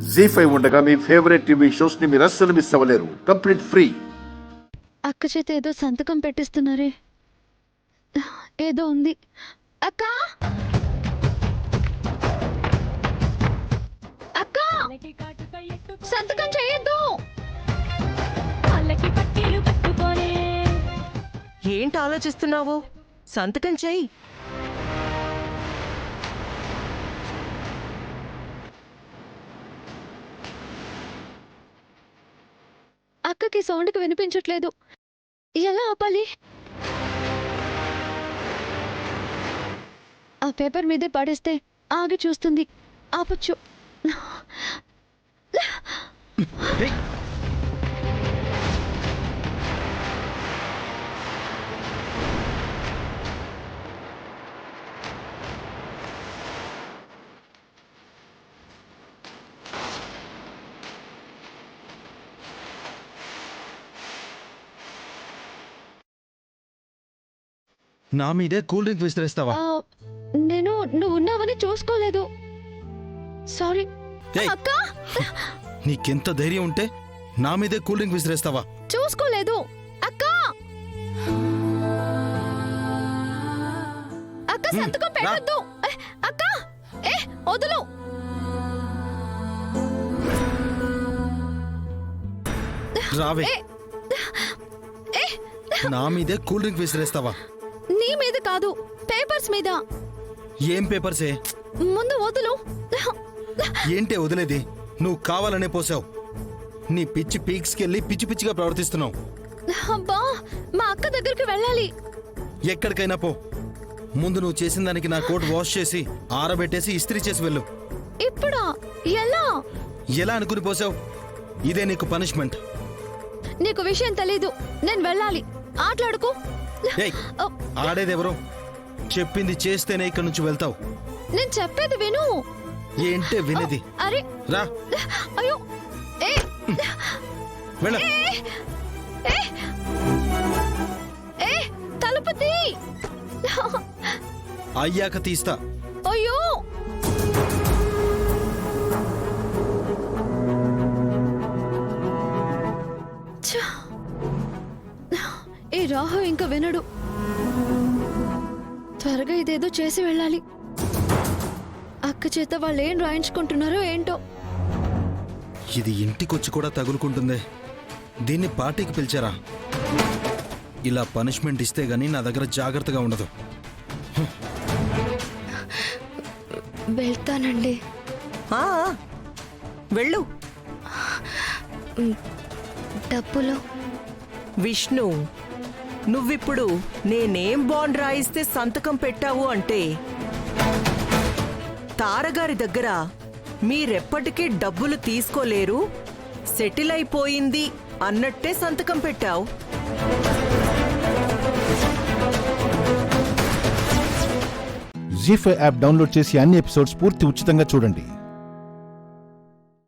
జీ5 ఉండగా మీ favourite TV shows ని మీరు అస్సలు మిస్ అవ్వలేరు. Complete free. అక్క చేత ఏదో సంతకం పెట్టిస్తున్నారే. ఏదో ఉంది. అక్క అక్క సంతకం చేయొద్దు. ఏంటి ఆలోచిస్తున్నావు? సంతకం చెయ్యి. అక్కకి సౌండ్కి వినిపించట్లేదు. ఎలా ఆపాలి? ఆ పేపర్ మీదే పడేస్తే ఆగి చూస్తుంది. ఆపచ్చు. నా మీదే కూల్ డ్రింక్ విసిరేస్తావా? నేను నువ్వు ఉన్నావని చూసుకోలేదు. సారీ. ఏయ్, అక్క నీకెంత ధైర్యం ఉంటే నా మీదే కూల్ డ్రింక్ విసిరేస్తావా? చూసుకోలేదు. అక్క అక్క సంతకం పెట్టొద్దు. అక్క వదులు. రావే. నా మీదే కూల్ డ్రింక్ విసిరేస్తావా? నీ మీద కాదు, పేపర్స్ మీద. ఏం పేపర్సే? ముందు వదులు. ఏంటే వదిలేది? నువ్వు కావాలనే పోసావు. నీ పిచ్చి పీక్స్కెళ్ళి పిచ్చి పిచ్చిగా ప్రవర్తిస్తున్నావు. అబ్బా, మా అక్క దగ్గరికి వెళ్ళాలి. ఎక్కడికైనా పో. ముందు నువ్వు చేసిన దానికి నా కోట్ వాష్ చేసి ఆరబెట్టేసి ఇస్త్రీ చేసి వెళ్ళు. ఇప్పుడా? ఎలా? ఎలా అనుకుని పోసావు? ఇదే నీకు పనిష్మెంట్. నీకు విషయం తెలీదు. నేను వెళ్ళాలి. ఆటలాడుకో. ఏయ్, ఆడేదెవరో? చెప్పింది చేస్తేనే ఇక్కడి నుంచి వెళ్తావు. నేను చెప్పేది విను. ఏంటే వినేది? అరే రా. అయ్యో. వెళ్ళ. తలుపు తీ. అయ్యాక తీస్తా. అయ్యో. ఈ రాహు ఇంకా వినడు. త్వరగా ఇదేదో చేసి వెళ్ళాలి. అక్క చేత వాళ్ళు ఏం రాయించుకుంటున్నారో ఏంటో. ఇది ఇంటికొచ్చి కూడా తగులుకుంటుందే. దీన్ని పార్టీకి పిలిచారా? ఇలా పనిష్మెంట్ ఇస్తే గానీ నా దగ్గర జాగ్రత్తగా ఉండదు. వెళ్తానండి. వెళ్ళు. డబ్బులు. విష్ణు, నువ్విప్పుడు నేనేం బాండ్ రాయిస్తే సంతకం పెట్టావు అంటే తారగారి దగ్గర మీరెప్పటికీ డబ్బులు తీసుకోలేరు, సెటిల్ అయిపోయింది అన్నట్టే సంతకం పెట్టావు. జీ5 యాప్ డౌన్లోడ్ చేసి అన్ని ఎపిసోడ్స్ పూర్తి ఉచితంగా చూడండి.